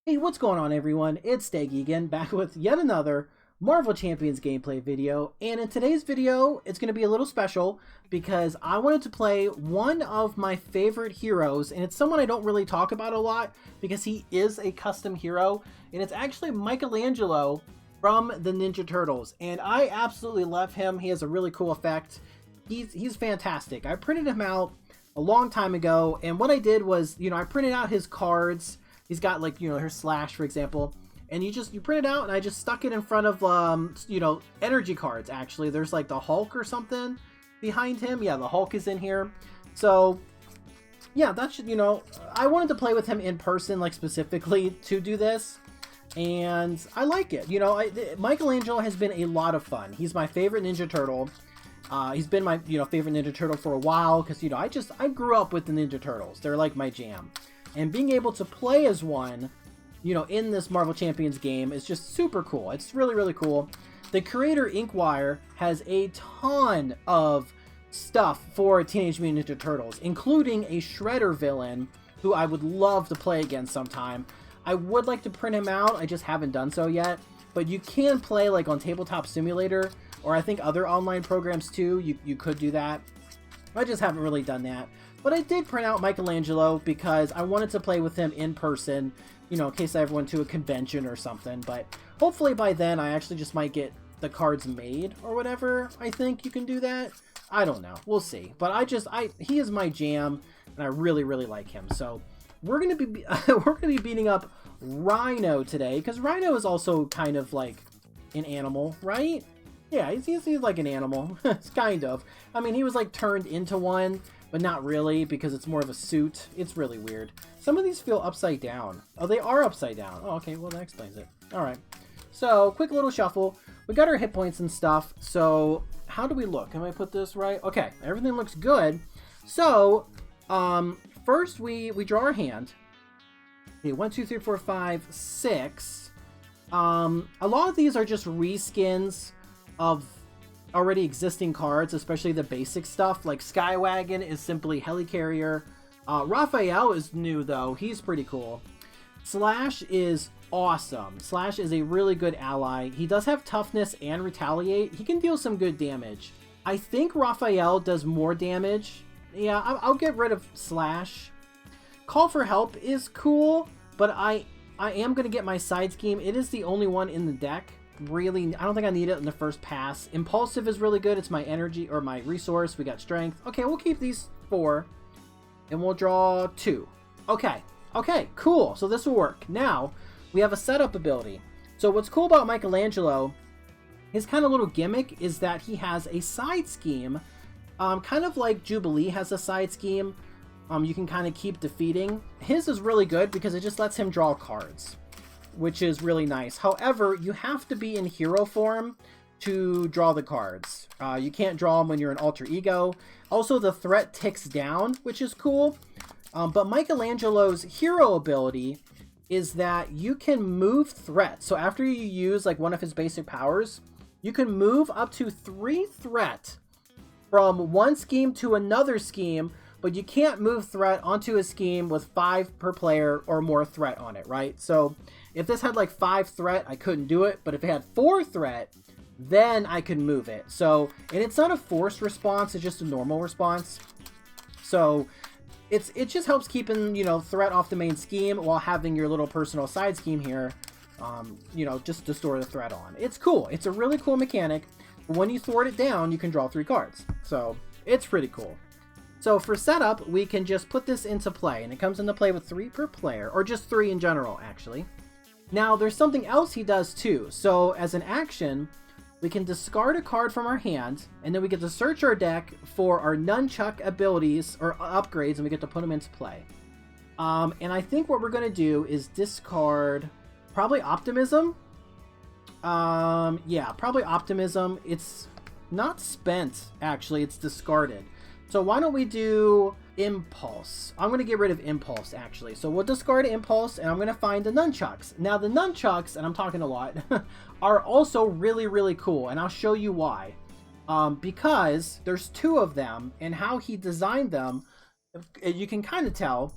Hey, what's going on everyone? It's Staggy again, back with yet another Marvel Champions gameplay video, and in today's video, it's going to be a little special because I wanted to play one of my favorite heroes, and it's someone I don't really talk about a lot because he is a custom hero, and it's actually Michelangelo from the Ninja Turtles, and I absolutely love him. He has a really cool effect. He's fantastic. I printed him out a long time ago, and what I did was, I printed out his cards. He's got, like, here's Slash, for example, and you print it out, and I just stuck it in front of, energy cards, actually. There's, like, the Hulk or something behind him. Yeah, the Hulk is in here. So, yeah, that should, I wanted to play with him in person, like, specifically to do this, and I like it. Michelangelo has been a lot of fun. He's my favorite Ninja Turtle. He's been my, favorite Ninja Turtle for a while, because, I grew up with the Ninja Turtles. They're, like, my jam. And being able to play as one, in this Marvel Champions game is just super cool. It's really, really cool. The creator, Inkwire, has a ton of stuff for Teenage Mutant Ninja Turtles, including a Shredder villain who I would love to play against sometime. I would like to print him out. I just haven't done so yet. But you can play, like, on Tabletop Simulator, or I think other online programs too. You could do that. I just haven't really done that. But I did print out Michelangelo because I wanted to play with him in person, in case I ever went to a convention or something. But hopefully by then I actually just might get the cards made or whatever. I think you can do that. I don't know. We'll see. But he is my jam, and I really, really like him. So we're gonna be beating up Rhino today, because Rhino is also kind of like an animal, right? Yeah, he's like an animal. It's kind of. I mean, he was like turned into one, but not really, because it's more of a suit. It's really weird. Some of these feel upside down. Oh, they are upside down. Oh, okay, well, that explains it. Alright. So, quick little shuffle. We got our hit points and stuff. So, how do we look? Can I put this right? Okay, everything looks good. So, first we draw our hand. Okay, 1, 2, 3, 4, 5, 6. A lot of these are just reskins of already existing cards, especially the basic stuff. Like Skywagon is simply Helicarrier. Raphael is new, though. He's pretty cool. Slash is awesome. Slash is a really good ally. He does have toughness and retaliate. He can deal some good damage. I think Raphael does more damage. Yeah, I'll get rid of Slash. Call for Help is cool, but I am going to get my side scheme. It is the only one in the deck. Really, I don't think I need it in the first pass. Impulsive is really good. It's my energy, or my resource. We got strength. Okay, we'll keep these 4, and we'll draw 2. Okay, cool. So this will work. Now, we have a setup ability. So what's cool about Michelangelo, his kind of little gimmick is that he has a side scheme, kind of like Jubilee has a side scheme. You can kind of keep defeating. His is really good because it just lets him draw cards, which is really nice. However, you have to be in hero form to draw the cards. You can't draw them when you're in alter ego. Also, the threat ticks down, which is cool. But Michelangelo's hero ability is that you can move threat. So after you use like one of his basic powers, you can move up to 3 threat from one scheme to another scheme, but you can't move threat onto a scheme with 5 per player or more threat on it, right? So if this had like 5 threat, I couldn't do it, but if it had 4 threat, then I could move it. So, and it's not a forced response, it's just a normal response. So it just helps keeping, threat off the main scheme while having your little personal side scheme here, just to store the threat on. It's cool. It's a really cool mechanic. When you thwart it down, you can draw 3 cards. So it's pretty cool. So for setup, we can just put this into play, and it comes into play with 3 per player, or just 3 in general, actually. Now, there's something else he does too. So as an action, we can discard a card from our hand, and then we get to search our deck for our nunchuck abilities or upgrades, and we get to put them into play. And I think what we're going to do is discard probably Optimism. Yeah, probably Optimism. It's not spent, actually. It's discarded. So why don't we do Impulse? I'm going to get rid of Impulse, actually. So we'll discard Impulse, and I'm going to find the Nunchucks. Now, the Nunchucks, and I'm talking a lot, are also really, really cool, and I'll show you why. Because there's 2 of them, and how he designed them, you can kind of tell.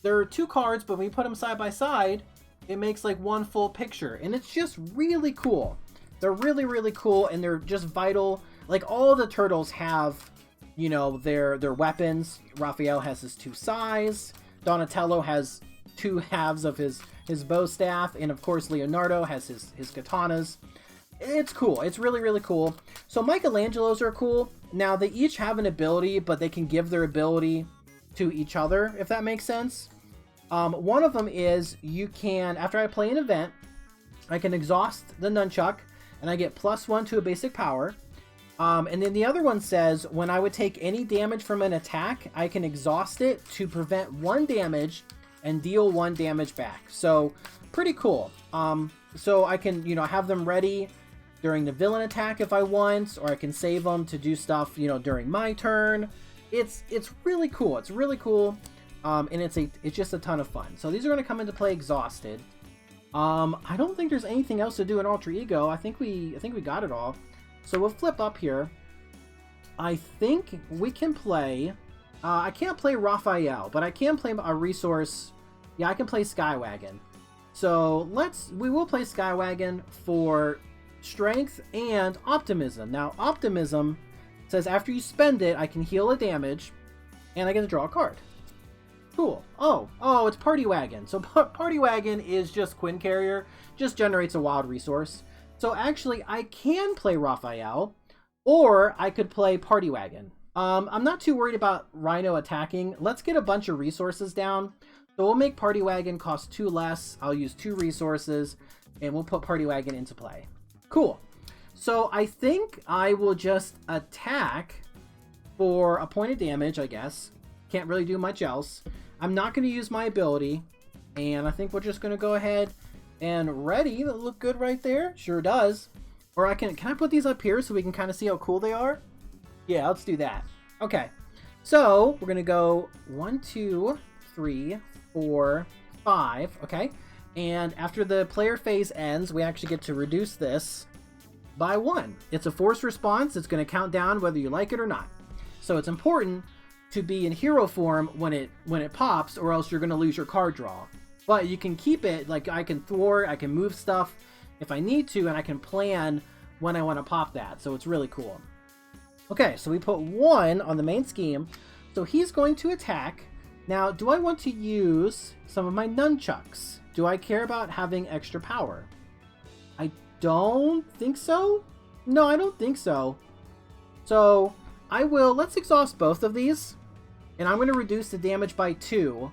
There are 2 cards, but when you put them side by side, it makes like one full picture, and it's just really cool. They're really, really cool, and they're just vital. Like, all the turtles have, you know, their weapons. Raphael has his 2 sais. Donatello has 2 halves of his bow staff, and of course Leonardo has his katanas. It's cool. It's really, really cool. So Michelangelo's are cool. Now, they each have an ability, but they can give their ability to each other, if that makes sense. One of them is, you can, after I play an event, I can exhaust the nunchuck, and I get +1 to a basic power. And then the other one says, when I would take any damage from an attack, I can exhaust it to prevent 1 damage and deal 1 damage back. So, pretty cool. So I can, you know, have them ready during the villain attack if I want, or I can save them to do stuff, you know, during my turn. It's really cool. It's really cool. And it's just a ton of fun. So these are going to come into play exhausted. I don't think there's anything else to do in Alter Ego. I think we got it all. So we'll flip up here. I think we can play... I can't play Raphael, but I can play a resource. Yeah, I can play Skywagon. So we will play Skywagon for strength and optimism. Now, optimism says after you spend it, I can heal a damage, and I get to draw a card. Cool. Oh, it's Party Wagon. So Party Wagon is just Quinn Carrier, just generates a wild resource. So actually, I can play Raphael, or I could play Party Wagon. I'm not too worried about Rhino attacking. Let's get a bunch of resources down. So we'll make Party Wagon cost 2 less. I'll use 2 resources, and we'll put Party Wagon into play. Cool. So I think I will just attack for a point of damage, I guess. Can't really do much else. I'm not going to use my ability, and I think we're just going to go ahead and ready. That look good right there. Sure does. Or can I put these up here so we can kind of see how cool they are? Yeah, let's do that. Okay. So we're going to go 1, 2, 3, 4, 5. Okay. And after the player phase ends, we actually get to reduce this by 1. It's a forced response. It's going to count down whether you like it or not. So it's important to be in hero form when it pops, or else you're going to lose your card draw. But you can keep it, like I can thwart, I can move stuff if I need to, and I can plan when I want to pop that. So it's really cool. Okay, so we put 1 on the main scheme. So he's going to attack. Now, do I want to use some of my nunchucks? Do I care about having extra power? I don't think so. No, I don't think so. So let's exhaust both of these. And I'm going to reduce the damage by 2.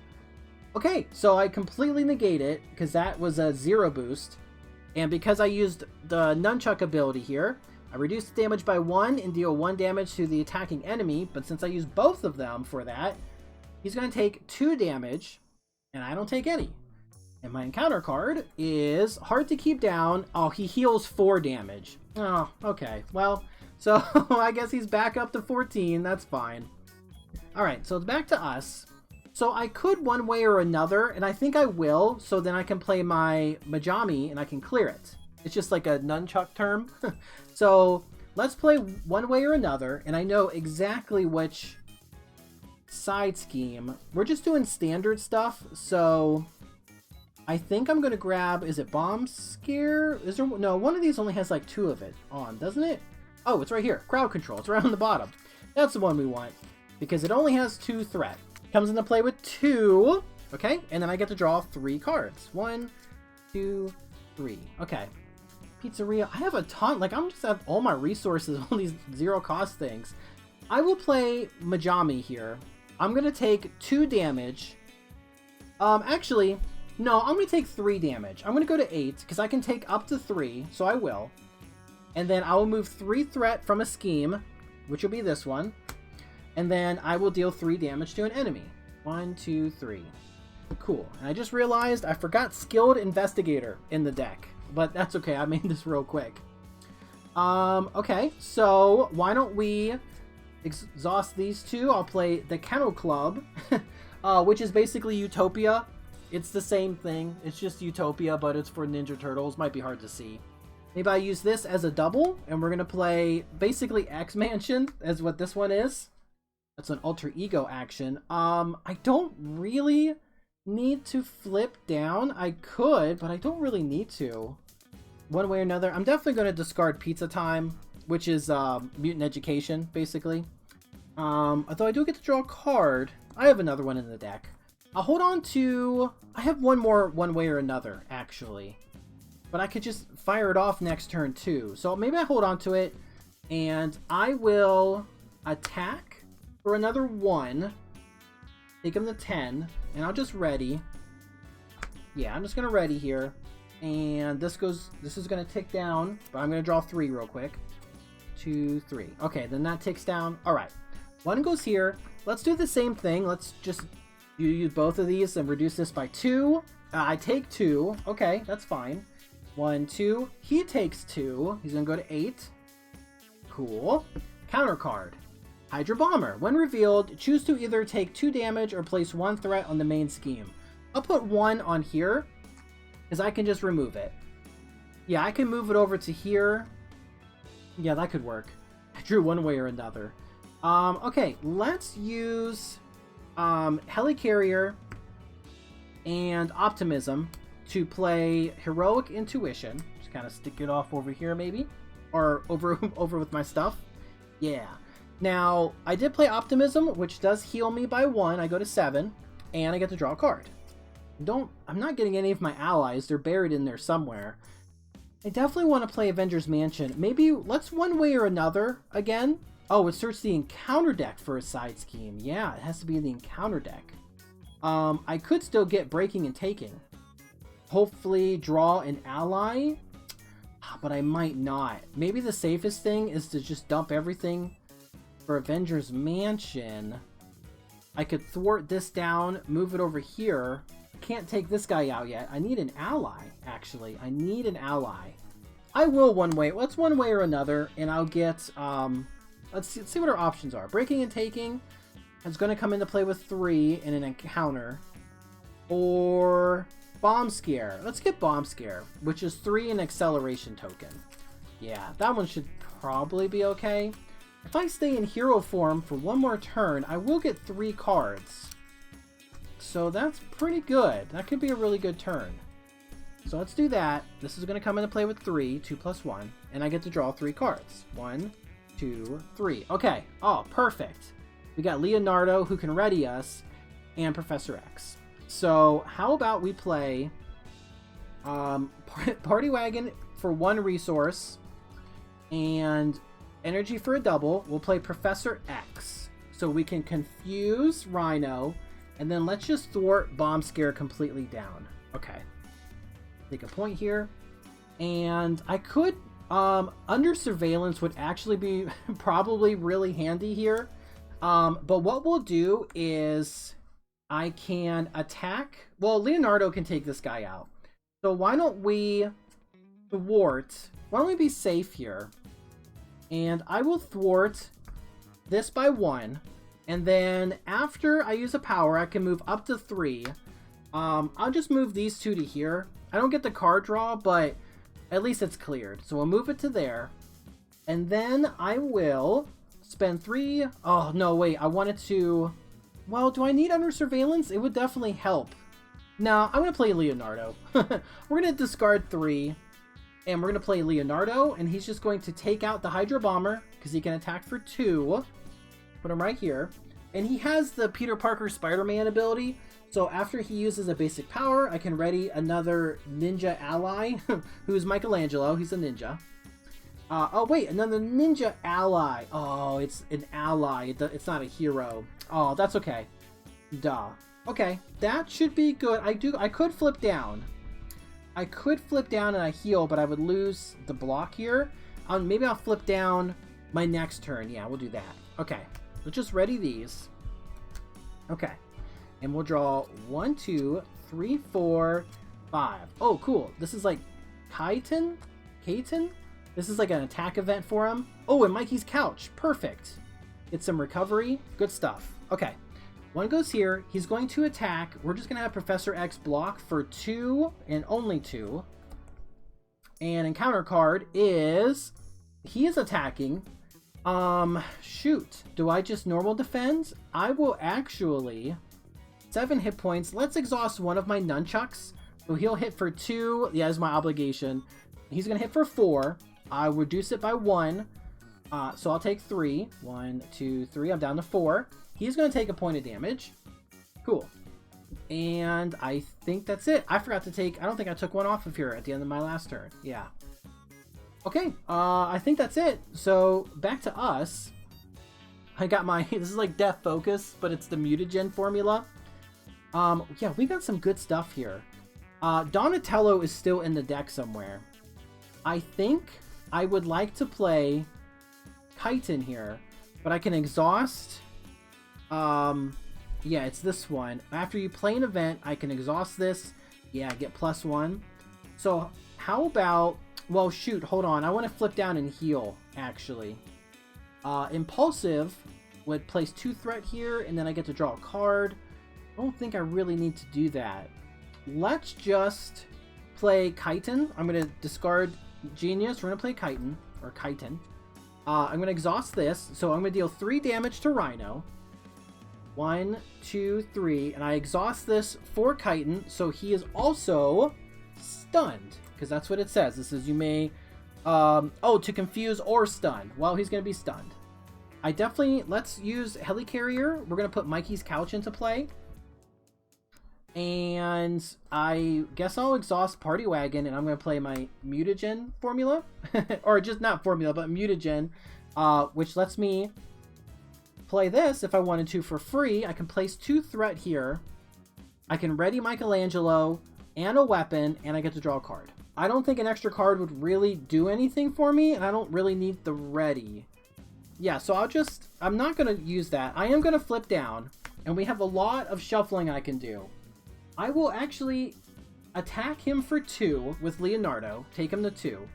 Okay, so I completely negate it, because that was a 0 boost. And because I used the nunchuck ability here, I reduced the damage by 1 and deal 1 damage to the attacking enemy. But since I used both of them for that, he's going to take 2 damage, and I don't take any. And my encounter card is hard to keep down. Oh, he heals 4 damage. Oh, okay. Well, so I guess he's back up to 14. That's fine. Alright, so it's back to us. So I could one way or another, and I think I will, so then I can play my Majami and I can clear it. It's just like a nunchuck term. So let's play one way or another, and I know exactly which side scheme. We're just doing standard stuff, so I think I'm going to grab, is it Bomb Scare? Is there, no, one of these only has like 2 of it on, doesn't it? Oh, it's right here. Crowd Control. It's right on the bottom. That's the one we want, because it only has 2 threat. Comes into play with 2. Okay, and then I get to draw 3 cards. 1, 2, 3. Okay. Pizzeria. I have a ton. Like, I'm just have all my resources, all these 0 cost things. I will play Majami here. I'm going to take 2 damage. Actually, no, I'm going to take 3 damage. I'm going to go to 8, because I can take up to 3, so I will. And then I will move 3 threat from a scheme, which will be this one. And then I will deal 3 damage to an enemy. 1, 2, 3. Cool. And I just realized I forgot Skilled Investigator in the deck. But that's okay. I made this real quick. Okay. So why don't we exhaust these 2? I'll play the Kennel Club, which is basically Utopia. It's the same thing. It's just Utopia, but it's for Ninja Turtles. Might be hard to see. Maybe I use this as a double, and we're going to play basically X-Mansion as what this one is. That's an alter ego action. I don't really need to flip down? I could, but I don't really need to. One way or another, I'm definitely going to discard Pizza Time, which is Mutant Education, basically. Although I do get to draw a card. I have another one in the deck. I'll hold on to... I have one more one way or another, actually. But I could just fire it off next turn, too. So maybe I hold on to it, and I will attack for another 1. Take him to 10, and I'll just ready. Yeah, I'm just going to ready here. And this is going to tick down, but I'm going to draw 3 real quick. 2, 3. Okay, then that ticks down. All right. 1 goes here. Let's do the same thing. Let's just use both of these and reduce this by 2. I take 2. Okay, that's fine. 1, 2. He takes 2. He's going to go to 8. Cool. Counter card. Hydra Bomber. When revealed, choose to either take 2 damage or place 1 threat on the main scheme. I'll put 1 on here, because I can just remove it. Yeah, I can move it over to here. Yeah, that could work. I drew one way or another. Okay, let's use Helicarrier and Optimism to play Heroic Intuition. Just kind of stick it off over here, maybe. Or over with my stuff. Yeah. Now, I did play Optimism, which does heal me by 1. I go to 7, and I get to draw a card. I'm not getting any of my allies. They're buried in there somewhere. I definitely want to play Avengers Mansion. Maybe let's one way or another again. Oh, it searched the encounter deck for a side scheme. Yeah, it has to be in the encounter deck. I could still get Breaking and Taking. Hopefully draw an ally, but I might not. Maybe the safest thing is to just dump everything for Avengers Mansion. I could thwart this down, move it over here. Can't take this guy out yet. I need an ally, actually. I need an ally. I will one way. Let's one way or another, and I'll get, let's see what our options are. Breaking and Taking is going to come into play with 3 in an encounter. Or Bomb Scare. Let's get Bomb Scare, which is 3 in acceleration token. Yeah, that one should probably be okay. If I stay in hero form for one more turn, I will get 3 cards. So that's pretty good. That could be a really good turn. So let's do that. This is going to come into play with 3, 2 plus 1, and I get to draw 3 cards. 1, 2, 3. Okay. Oh, perfect. We got Leonardo, who can ready us, and Professor X. So how about we play Party Wagon for 1 resource, and Energy for a double. We'll play Professor X, so we can confuse Rhino, and then let's just thwart Bomb Scare completely down. Okay. Take a point here. And I could, under Surveillance would actually be probably really handy here. But what we'll do is I can attack. Well, Leonardo can take this guy out. So why don't we thwart? Why don't we be safe here? And I will thwart this by 1. And then after I use a power, I can move up to 3. I'll just move these 2 to here. I don't get the card draw, but at least it's cleared. So we'll move it to there. And then I will spend 3. Oh, no, wait. I wanted to... Well, do I need Under Surveillance? It would definitely help. No, I'm going to play Leonardo. We're going to discard 3. And we're going to play Leonardo. And he's just going to take out the Hydra Bomber, because he can attack for 2. Put him right here. And he has the Peter Parker Spider-Man ability. So after he uses a basic power, I can ready another ninja ally, who's Michelangelo. He's a ninja. Oh, wait, another ninja ally. Oh, it's an ally. It's not a hero. Oh, that's okay. Duh. Okay, that should be good. I could flip down. I could flip down and I heal, but I would lose the block here. Maybe I'll flip down my next turn. Yeah, we'll do that. Okay. Let's just ready these. Okay. And we'll draw 1, 2, 3, 4, 5. Oh, cool. This is like Kaiten? This is like an attack event for him. Oh, and Mikey's couch. Perfect. Get some recovery. Good stuff. Okay. 1 goes here. He's going to attack. We're just going to have Professor X block for 2 and only 2. And encounter card is... He is attacking... Shoot. Do I just normal defend? I will actually 7 hit points. Let's exhaust one of my nunchucks. So he'll hit for 2. Yeah, that's my obligation. He's going to hit for 4. I'll reduce it by 1. So I'll take 3. 1, 2, 3. I'm down to 4. He's going to take a point of damage. Cool. And I think that's it. I forgot to take... I don't think I took one off of here at the end of my last turn. Yeah. Okay. I think that's it. So back to us. I got my... This is like Death Focus, but it's the mutagen formula. Yeah, we got some good stuff here. Donatello is still in the deck somewhere. I think I would like to play Chitin here, but I can exhaust. Yeah, it's this one. After you play an event, I can exhaust this. Yeah, get +1. So how about... Well, shoot, hold on. I want to flip down and heal, actually. Impulsive would place 2 threat here, and then I get to draw a card. I don't think I really need to do that. Let's just play Chitin. I'm going to discard Genius. We're going to play Chitin, or Chitin. I'm going to exhaust this, so I'm going to deal 3 damage to Rhino. 1, 2, 3, and I exhaust this for Chitin, so he is also stunned, because that's what it says. This is you may, oh, to confuse or stun. Well, he's going to be stunned. I definitely, let's use Helicarrier. We're going to put Mikey's Couch into play. And I guess I'll exhaust Party Wagon, and I'm going to play my mutagen formula. Or just not formula, but mutagen, which lets me play this if I wanted to for free. I can place 2 threat here. I can ready Michelangelo and a weapon, and I get to draw a card. I don't think an extra card would really do anything for me, and I don't really need the ready. Yeah, so I'm not going to use that. I am going to flip down, and we have a lot of shuffling I can do. I will actually attack him for 2 with Leonardo, take him to 2.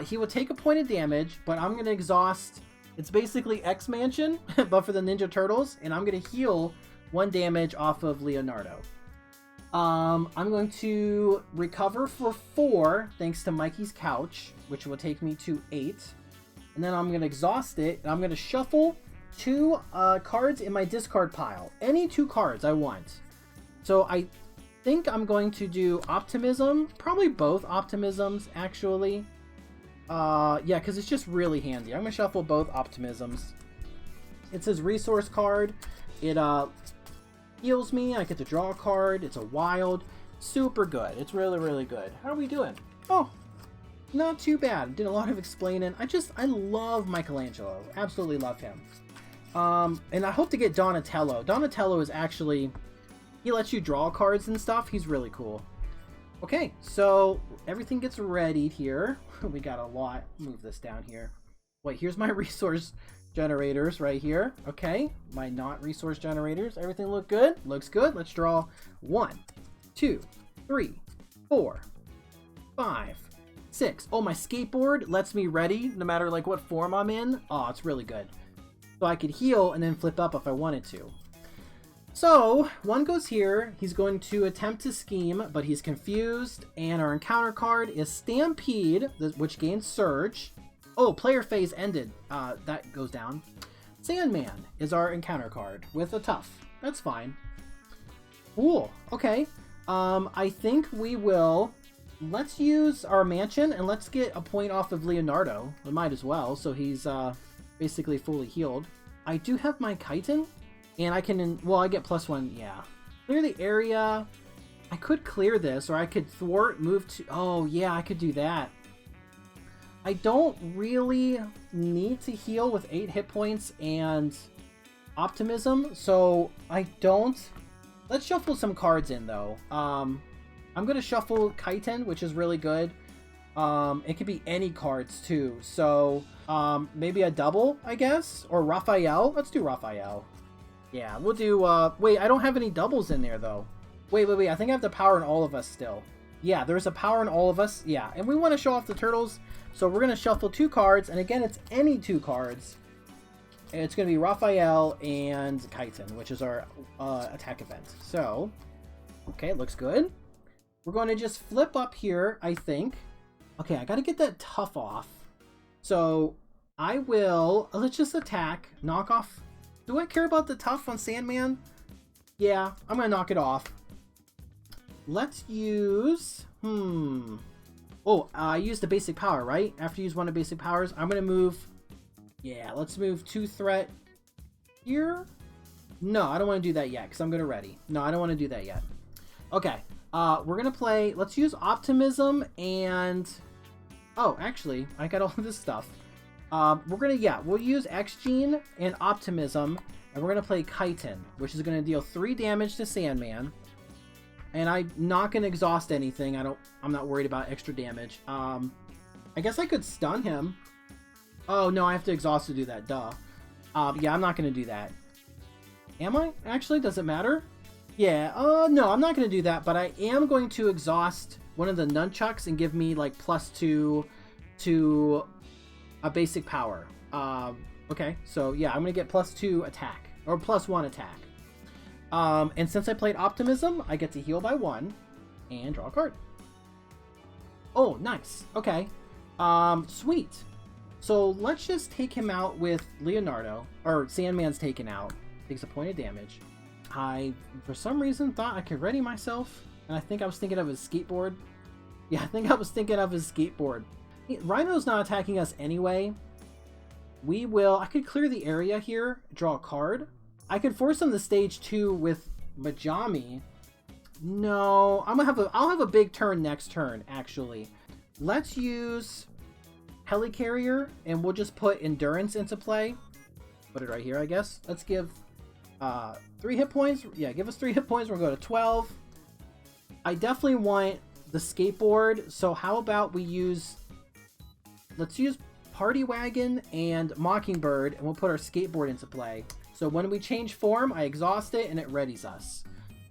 He will take a point of damage, but I'm going to exhaust... It's basically X-Mansion, but for the Ninja Turtles, and I'm going to heal 1 damage off of Leonardo. I'm going to recover for 4, thanks to Mikey's Couch, which will take me to 8. And then I'm going to exhaust it, and I'm going to shuffle 2 cards in my discard pile. Any 2 cards I want. So I think I'm going to do Optimism, probably both Optimisms, actually. Yeah, because it's just really handy. I'm going to shuffle both Optimisms. It's his resource card. It heals me. I get to draw a card. It's a wild. Super good. It's really, really good. How are we doing? Oh, not too bad. Did a lot of explaining. I love Michelangelo. Absolutely love him. And I hope to get Donatello. Donatello is actually... He lets you draw cards and stuff. He's really cool. Okay, so everything gets readied here. We got a lot. Move this down here. Wait, here's my resource generators right here. Okay, my not resource generators. Everything look good? Looks good. Let's draw 1, 2, 3, 4, 5, 6. Oh, my skateboard lets me ready no matter like what form I'm in. Oh, it's really good. So I could heal and then flip up if I wanted to. So, 1 goes here. He's going to attempt to scheme, but he's confused. And our encounter card is Stampede, which gains Surge. Oh, player phase ended. That goes down. Sandman is our encounter card with a Tough. That's fine. Cool. Okay. I think we will... Let's use our mansion, and let's get a point off of Leonardo. We might as well, so he's basically fully healed. I do have my Chitin. And I can, well, I get +1, yeah. Clear the area. I could clear this, or I could thwart, move to, oh, yeah, I could do that. I don't really need to heal with 8 hit points and Optimism, so I don't. Let's shuffle some cards in, though. I'm going to shuffle Chitin, which is really good. It could be any cards, too. So, maybe a double, I guess? Or Raphael? Let's do Raphael. Yeah, we'll do, wait, I don't have any doubles in there, though. Wait, I think I have the power in all of us still. Yeah, there's a power in all of us. Yeah, and we want to show off the turtles, so we're going to shuffle 2 cards, and again, it's any 2 cards. And it's going to be Raphael and Chitin, which is our attack event. So, okay, it looks good. We're going to just flip up here, I think. Okay, I got to get that Tough off. So, I will, let's just attack, knock off. Do I care about the Tough on Sandman? Yeah, I'm gonna knock it off. Let's use... Oh, I used the basic power, right? After you use one of basic powers, I'm gonna move... Yeah, let's move 2 threat here. No, I don't want to do that yet, because I'm gonna ready. No, I don't want to do that yet. Okay, we're gonna play... Let's use Optimism and... Oh, actually, I got all of this stuff. We're gonna... Yeah, we'll use X-Gene and Optimism, and we're gonna play Chitin, which is gonna deal 3 damage to Sandman. And I'm not gonna exhaust anything. I'm not worried about extra damage. I guess I could stun him. Oh no, I have to exhaust to do that. Duh. Yeah, I'm not gonna do that. Am I? Actually, does it matter? Yeah. No, I'm not gonna do that. But I am going to exhaust one of the nunchucks and give me like +2 to a basic power. Okay. So yeah, I'm gonna get +2 attack or +1 attack. And since I played Optimism, I get to heal by 1 and draw a card. Oh, nice. Okay. Sweet. So let's just take him out with Leonardo, or Sandman's taken out. Takes a point of damage. I, for some reason, thought I could ready myself, and I think I was thinking of his skateboard. Yeah, I think I was thinking of his skateboard. Rhino's not attacking us anyway. I could clear the area here, draw a card. I could force him to stage 2 with Majami. No, I'll have a big turn next turn, actually. Let's use Helicarrier, and we'll just put Endurance into play. Put it right here, I guess. Let's give 3 hit points. Yeah, give us 3 hit points. We'll go to 12. I definitely want the skateboard, so how about we use... Let's use Party Wagon and Mockingbird, and we'll put our skateboard into play. So when we change form, I exhaust it, and it readies us.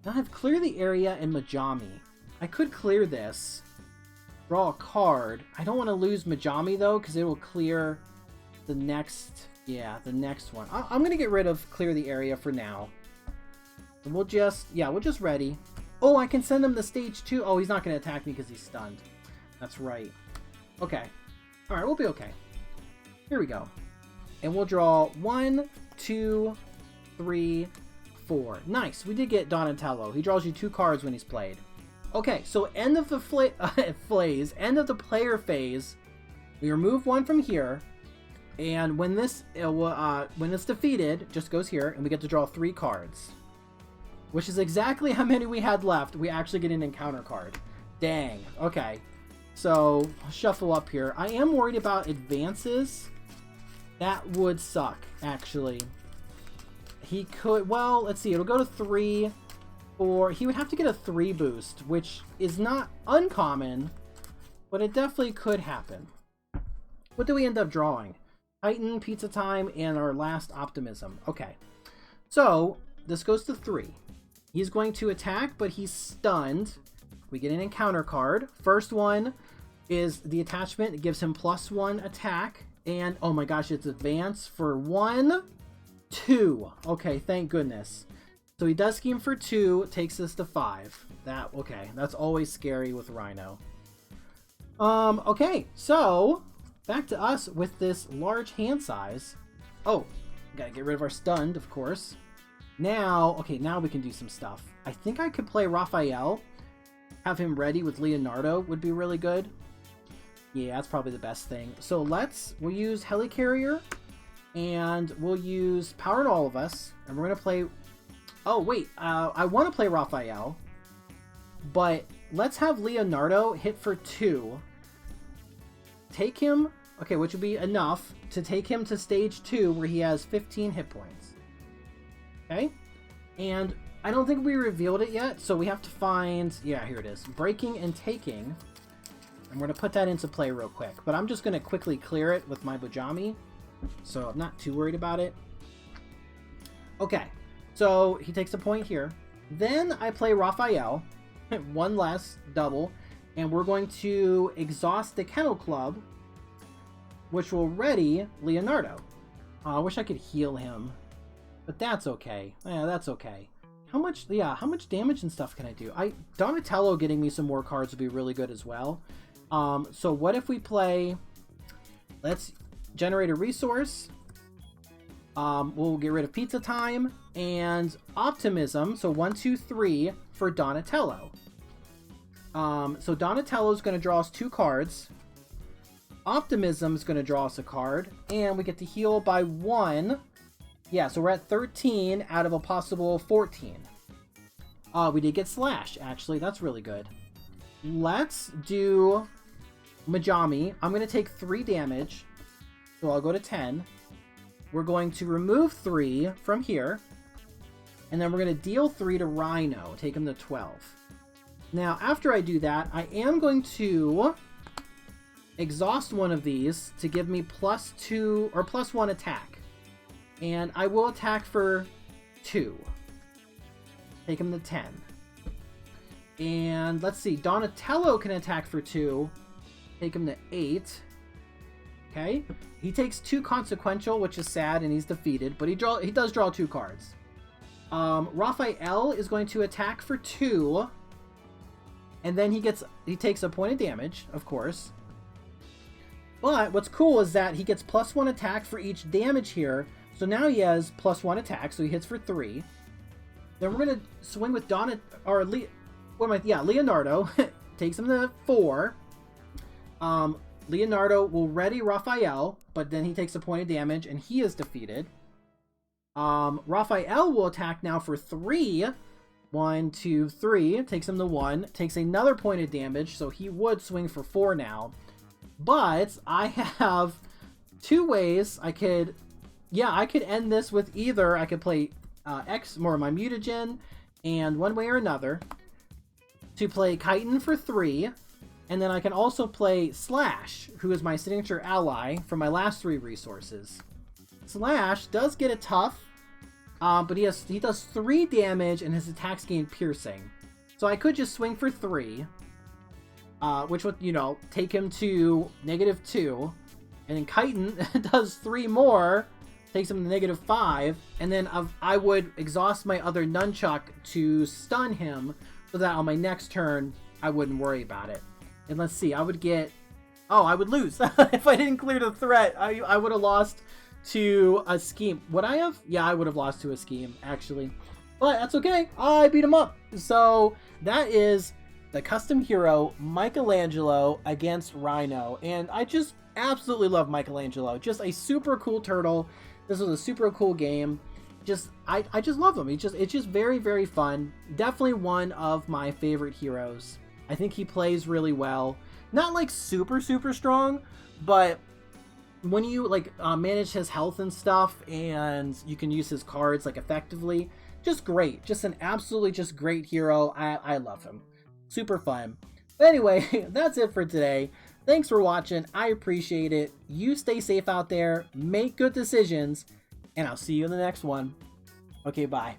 Now I have Clear the Area and Majami. I could clear this. Draw a card. I don't want to lose Majami, though, because it will clear the next... Yeah, the next one. I'm going to get rid of Clear the Area for now. And we'll just... Yeah, we'll just ready. Oh, I can send him to stage 2. Oh, he's not going to attack me because he's stunned. That's right. Okay. Alright, we'll be okay. Here we go. And we'll draw 1, 2, 3, 4. Nice. We did get Donatello. He draws you 2 cards when he's played. Okay, so end of the end of the player phase. We remove 1 from here, and when it's defeated, it just goes here, and we get to draw 3 cards, which is exactly how many we had left. We actually get an encounter card. Dang. Okay, so I'll shuffle up here. I am worried about advances. That would suck, actually. He could, well, let's see, it'll go to 3, or he would have to get a 3 boost, which is not uncommon, but it definitely could happen. What do we end up drawing? Titan, Pizza Time, and our last Optimism. Okay, so this goes to 3. He's going to attack, but he's stunned. We get an encounter card. First one is the attachment. It gives him +1 attack. And, oh my gosh, it's advance for 1, 2. Okay, thank goodness. So he does scheme for 2, takes us to 5. Okay, that's always scary with Rhino. Okay, so back to us with this large hand size. Oh, gotta get rid of our stunned, of course. Now, okay, now we can do some stuff. I think I could play Raphael. Have him ready with Leonardo would be really good. Yeah, that's probably the best thing. So we'll use Helicarrier, and we'll use Power to All of Us, and we're going to play... Oh, wait, I want to play Raphael, but let's have Leonardo hit for 2. Take him, okay, which would be enough to take him to stage 2, where he has 15 hit points. Okay? And I don't think we revealed it yet, so we have to find... Yeah, here it is. Breaking and Taking. I'm going to put that into play real quick, but I'm just going to quickly clear it with my Bujami, so I'm not too worried about it. Okay, so he takes a point here. Then I play Raphael, 1 less, double, and we're going to exhaust the Kennel Club, which will ready Leonardo. I wish I could heal him, but that's okay. Yeah, that's okay. How much damage and stuff can I do? Donatello getting me some more cards would be really good as well. So what if we play, let's generate a resource. We'll get rid of Pizza Time and Optimism. So 1, 2, 3 for Donatello. So Donatello is going to draw us 2 cards. Optimism is going to draw us a card. And we get to heal by 1. Yeah, so we're at 13 out of a possible 14. We did get Slash, actually. That's really good. Let's do Majami. I'm going to take 3 damage. So I'll go to 10. We're going to remove 3 from here. And then we're going to deal 3 to Rhino. Take him to 12. Now, after I do that, I am going to exhaust one of these to give me +2 or +1 attack. And I will attack for 2. Take him to 10. And let's see, Donatello can attack for 2. Take him to 8. Okay. He takes 2 consequential, which is sad, and he's defeated, but he does draw 2 cards. Raphael is going to attack for 2. And then he takes a point of damage, of course. But what's cool is that he gets +1 attack for each damage here. So now he has +1 attack, so he hits for 3. Then we're going to swing with Leonardo. Takes him to 4. Leonardo will ready Raphael, but then he takes a point of damage, and he is defeated. Raphael will attack now for 3. 1, 2, 3. Takes him to 1. Takes another point of damage, so he would swing for 4 now. But I have 2 ways I could... Yeah, I could end this with either I could play X, more of my mutagen, and one way or another, to play Chitin for 3, and then I can also play Slash, who is my signature ally from my last 3 resources. Slash does get a tough, but he does 3 damage and his attacks gain piercing. So I could just swing for 3, which would, take him to -2, and then Chitin does 3 more, takes him to -5, and then I would exhaust my other nunchuck to stun him, so that on my next turn, I wouldn't worry about it. And let's see, I would lose. If I didn't clear the threat, I would have lost to a scheme. Would I have? Yeah, I would have lost to a scheme, actually. But that's okay, I beat him up. So that is the custom hero, Michelangelo against Rhino. And I just absolutely love Michelangelo. Just a super cool turtle. This was a super cool game. I just love him. It's just very, very fun. Definitely one of my favorite heroes. I think he plays really well. Not like super, super strong, but when you manage his health and stuff, and you can use his cards effectively, just great. Just an absolutely just great hero. I love him. Super fun. But anyway, that's it for today. Thanks for watching. I appreciate it. You stay safe out there. Make good decisions. And I'll see you in the next one. Okay, bye.